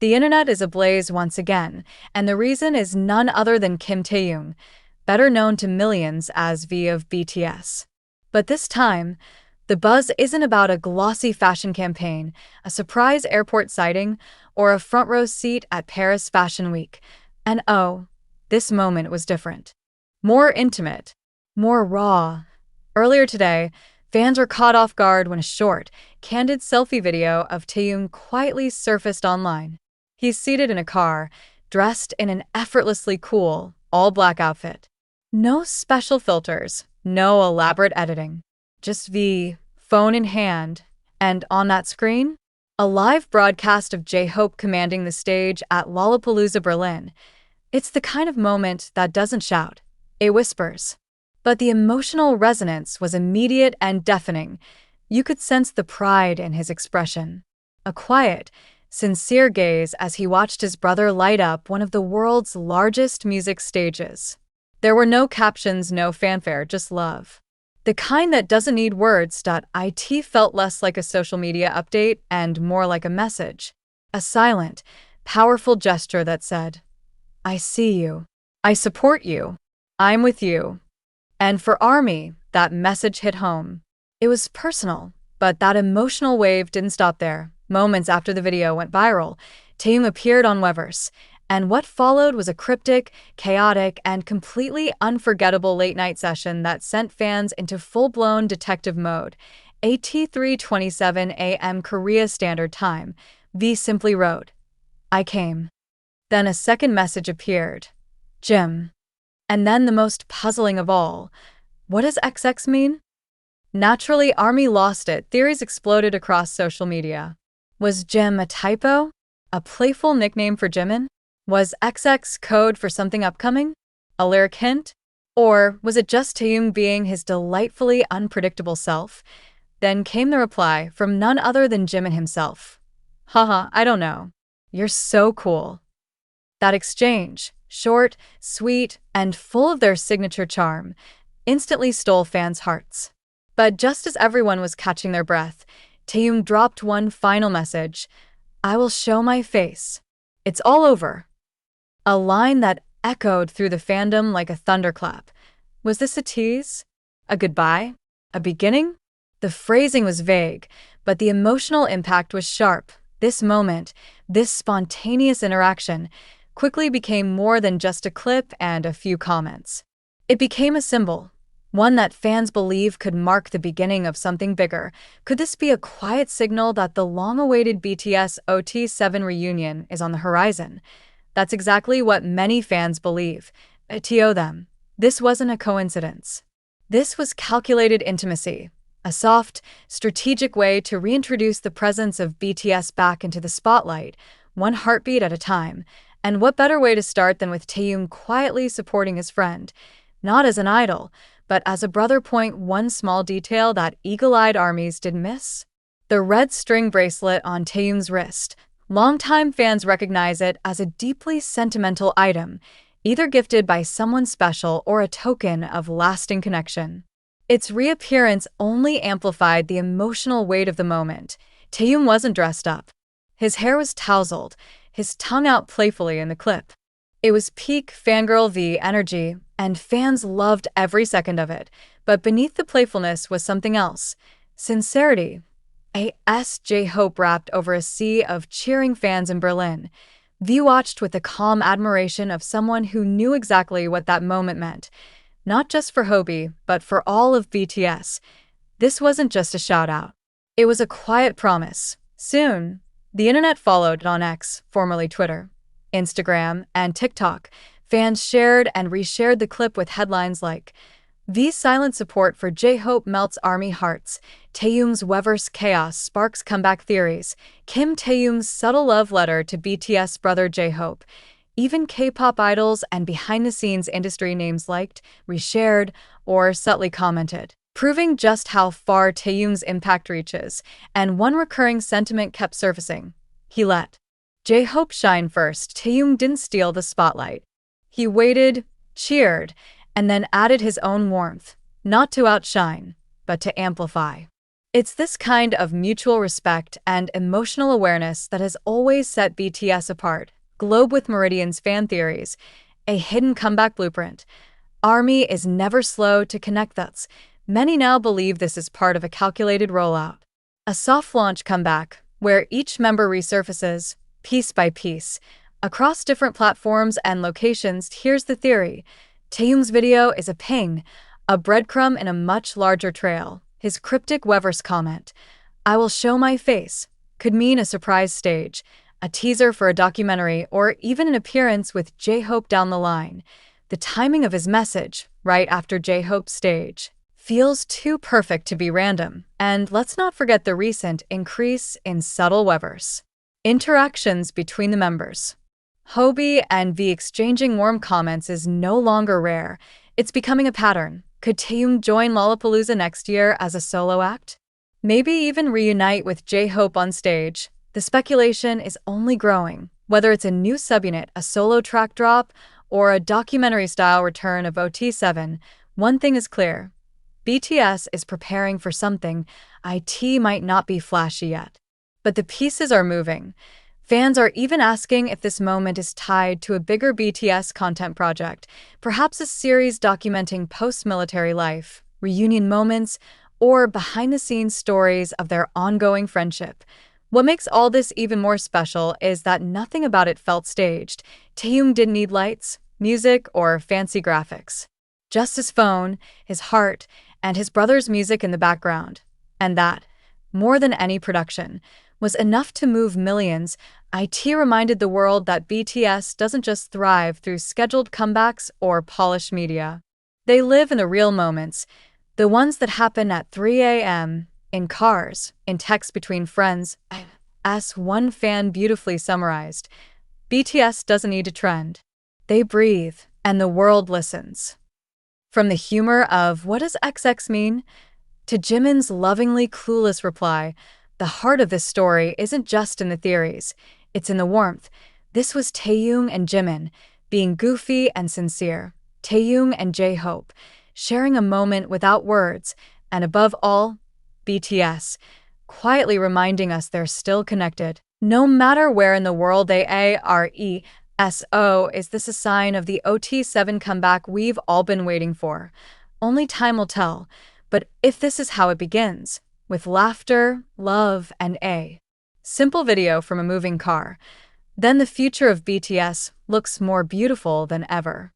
The internet is ablaze once again, and the reason is none other than Kim Taehyung, better known to millions as V of BTS. But this time, the buzz isn't about a glossy fashion campaign, a surprise airport sighting, or a front-row seat at Paris Fashion Week. And oh, this moment was different. More intimate, more raw. Earlier today, fans were caught off guard when a short, candid selfie video of Taehyung quietly surfaced online. He's seated in a car, dressed in an effortlessly cool, all-black outfit. No special filters, no elaborate editing. Just V, phone in hand, and on that screen, a live broadcast of J-Hope commanding the stage at Lollapalooza Berlin. It's the kind of moment that doesn't shout, it whispers. But the emotional resonance was immediate and deafening. You could sense the pride in his expression. A quiet, sincere gaze as he watched his brother light up one of the world's largest music stages. There were no captions, no fanfare, just love. The kind that doesn't need words. It felt less like a social media update and more like a message. A silent, powerful gesture that said, I see you. I support you. I'm with you. And for ARMY, that message hit home. It was personal, but that emotional wave didn't stop there. Moments after the video went viral, Taehyung appeared on Weverse, and what followed was a cryptic, chaotic, and completely unforgettable late-night session that sent fans into full-blown detective mode. At 3:27 a.m. Korea Standard Time, V simply wrote, I came. Then a second message appeared, Jim. And then the most puzzling of all, what does XX mean? Naturally, ARMY lost it. Theories exploded across social media. Was Jim a typo? A playful nickname for Jimin? Was XX code for something upcoming? A lyric hint? Or was it just Taehyung being his delightfully unpredictable self? Then came the reply from none other than Jimin himself. Haha, I don't know. You're so cool. That exchange, short, sweet, and full of their signature charm, instantly stole fans' hearts. But just as everyone was catching their breath, Taehyung dropped one final message, I will show my face. It's all over. A line that echoed through the fandom like a thunderclap. Was this a tease? A goodbye? A beginning? The phrasing was vague, but the emotional impact was sharp. This moment, this spontaneous interaction, quickly became more than just a clip and a few comments. It became a symbol, one that fans believe could mark the beginning of something bigger. Could this be a quiet signal that the long-awaited BTS OT7 reunion is on the horizon? That's exactly what many fans believe. To them, this wasn't a coincidence. This was calculated intimacy, a soft, strategic way to reintroduce the presence of BTS back into the spotlight, one heartbeat at a time. And what better way to start than with Taehyung quietly supporting his friend, not as an idol, but as a brother. One small detail that eagle-eyed ARMYs didn't miss? The red string bracelet on Taehyung's wrist. Longtime fans recognize it as a deeply sentimental item, either gifted by someone special or a token of lasting connection. Its reappearance only amplified the emotional weight of the moment. Taehyung wasn't dressed up. His hair was tousled, his tongue out playfully in the clip. It was peak fangirl V energy, and fans loved every second of it. But beneath the playfulness was something else. Sincerity. J-Hope wrapped over a sea of cheering fans in Berlin. V watched with the calm admiration of someone who knew exactly what that moment meant. Not just for Hobie, but for all of BTS. This wasn't just a shout-out. It was a quiet promise. Soon, the internet followed. On X, formerly Twitter, Instagram, and TikTok. Fans shared and reshared the clip with headlines like, V's silent support for J-Hope melts ARMY hearts, Taehyung's Weverse chaos sparks comeback theories, Kim Taehyung's subtle love letter to BTS brother J-Hope. Even K-pop idols and behind-the-scenes industry names liked, reshared, or subtly commented, proving just how far Taehyung's impact reaches. And one recurring sentiment kept surfacing. He let J-Hope shine first. Taehyung didn't steal the spotlight. He waited, cheered, and then added his own warmth, not to outshine, but to amplify. It's this kind of mutual respect and emotional awareness that has always set BTS apart. Globe with Meridian's fan theories, a hidden comeback blueprint. ARMY is never slow to connect dots. Many now believe this is part of a calculated rollout. A soft launch comeback, where each member resurfaces, piece by piece, across different platforms and locations. Here's the theory. Taehyung's video is a ping, a breadcrumb in a much larger trail. His Cryptic Weverse comment, "I will show my face," could mean a surprise stage, a teaser for a documentary, or even an appearance with J-Hope down the line. The timing of his message, right after J-Hope's stage, feels too perfect to be random. And let's not forget the recent increase in subtle Weverse interactions between the members. Hobie and V exchanging warm comments is no longer rare. It's becoming a pattern. Could Taehyung join Lollapalooza next year as a solo act? Maybe even reunite with J-Hope on stage? The speculation is only growing. Whether it's a new subunit, a solo track drop, or a documentary-style return of OT7, one thing is clear. BTS is preparing for something. IT might not be flashy yet, but the pieces are moving. Fans are even asking if this moment is tied to a bigger BTS content project, perhaps a series documenting post-military life, reunion moments, or behind-the-scenes stories of their ongoing friendship. What makes all this even more special is that nothing about it felt staged. Taehyung didn't need lights, music, or fancy graphics. Just his phone, his heart, and his brother's music in the background. And that, more than any production, was enough to move millions. IT reminded the world that BTS doesn't just thrive through scheduled comebacks or polished media. They live in the real moments, the ones that happen at 3 a.m., in cars, in texts between friends. As one fan beautifully summarized, BTS doesn't need to trend. They breathe, and the world listens. From the humor of "what does XX mean?" to Jimin's lovingly clueless reply, the heart of this story isn't just in the theories, it's in the warmth. This was Taehyung and Jimin, being goofy and sincere. Taehyung and J-Hope, sharing a moment without words, and above all, BTS, quietly reminding us they're still connected. No matter where in the world they are. Is this a sign of the OT7 comeback we've all been waiting for? Only time will tell, but if this is how it begins, with laughter, love, and a simple video from a moving car, then the future of BTS looks more beautiful than ever.